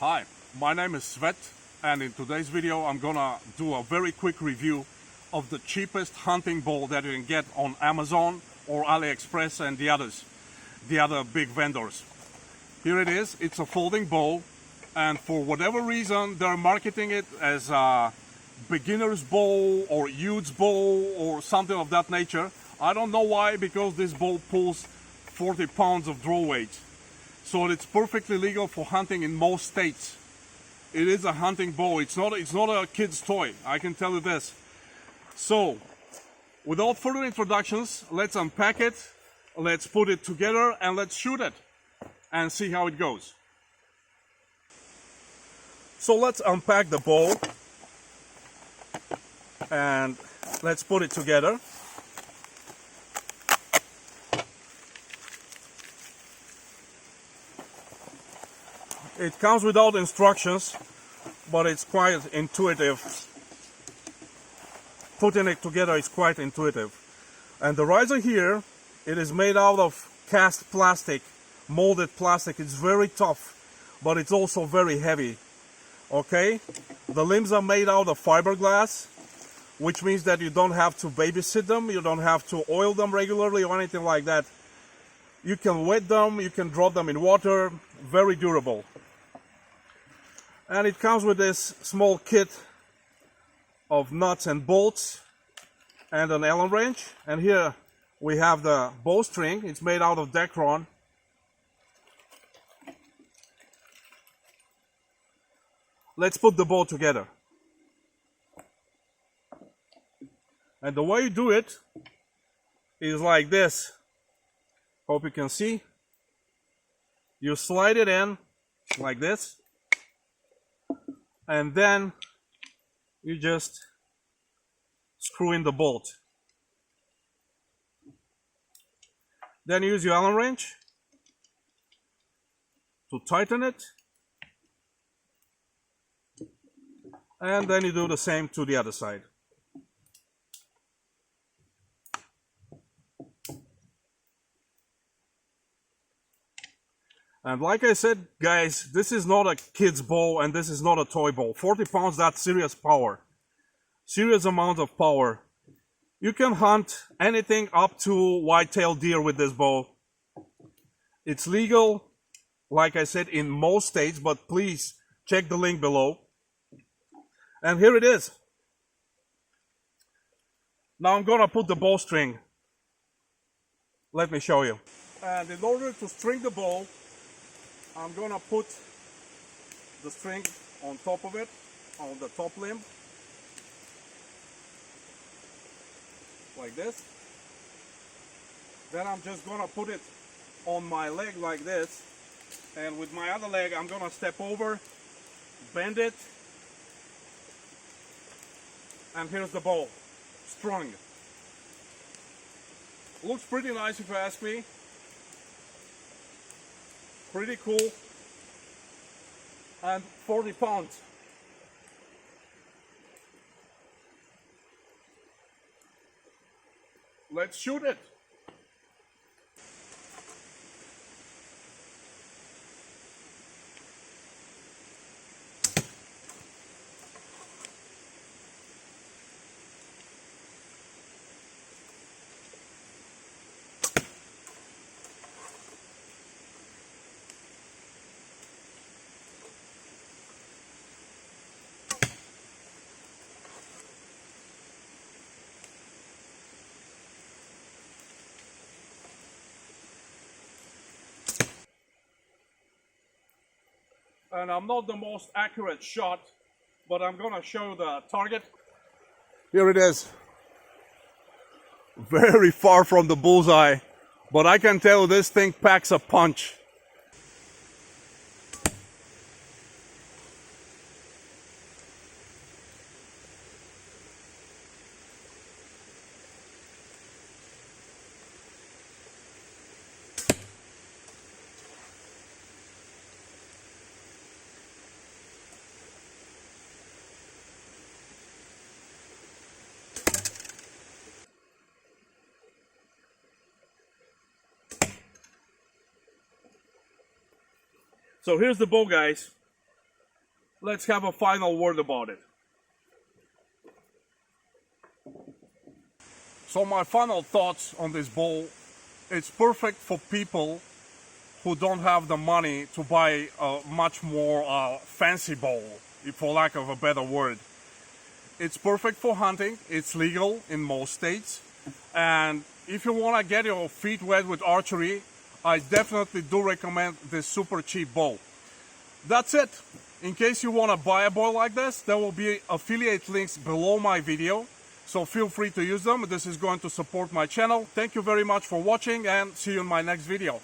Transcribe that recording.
Hi, my name is Svet, and in today's video I'm gonna do a very quick review of the cheapest hunting bow that you can get on Amazon or AliExpress and the other big vendors. Here it is. It's a folding bow, and for whatever reason they're marketing it as a beginner's bow or youth's bow or something of that nature. I don't know why, because this bow pulls 40 pounds of draw weight. So it's perfectly legal for hunting in most states. It is a hunting bow. It's not a kid's toy, I can tell you this. So, without further introductions, let's unpack it, let's put it together, and let's shoot it and see how it goes. So let's unpack the bow and let's put it together. It comes without instructions, but it's quite intuitive. Putting it together is quite intuitive. And the riser here, it is made out of cast plastic, molded plastic. It's very tough, but it's also very heavy. Okay? The limbs are made out of fiberglass, which means that you don't have to babysit them, you don't have to oil them regularly or anything like that. You can wet them, you can drop them in water, very durable. And it comes with this small kit of nuts and bolts and an Allen wrench. And here we have the bowstring. It's made out of Dacron. Let's put the bow together. And the way you do it is like this. Hope you can see. You slide it in like this, and then you just screw in the bolt. Then use your Allen wrench to tighten it, and then you do the same to the other side. And like I said, guys, this is not a kid's bow and this is not a toy bow. 40 pounds, that's serious power. Serious amount of power. You can hunt anything up to white-tailed deer with this bow. It's legal, like I said, in most states, but please check the link below. And here it is. Now I'm gonna put the bowstring. Let me show you. And in order to string the bow, I'm gonna put the string on top of it, on the top limb, like this. Then I'm just gonna put it on my leg like this, and with my other leg I'm gonna step over, bend it, and here's the bow, strung. Looks pretty nice if you ask me. Pretty cool. And 40 pounds. Let's shoot it. And I'm not the most accurate shot, but I'm gonna show the target. Here it is. Very far from the bullseye, but I can tell this thing packs a punch. So here's the bow, guys. let's have a final word about it. So my final thoughts on this bow, it's perfect for people who don't have the money to buy a much more fancy bow, for lack of a better word. It's perfect for hunting, it's legal in most states, and if you want to get your feet wet with archery, I definitely do recommend this super cheap bow. That's it. In case you want to buy a bow like this, there will be affiliate links below my video, so feel free to use them. This is going to support my channel. Thank you very much for watching, and see you in my next video.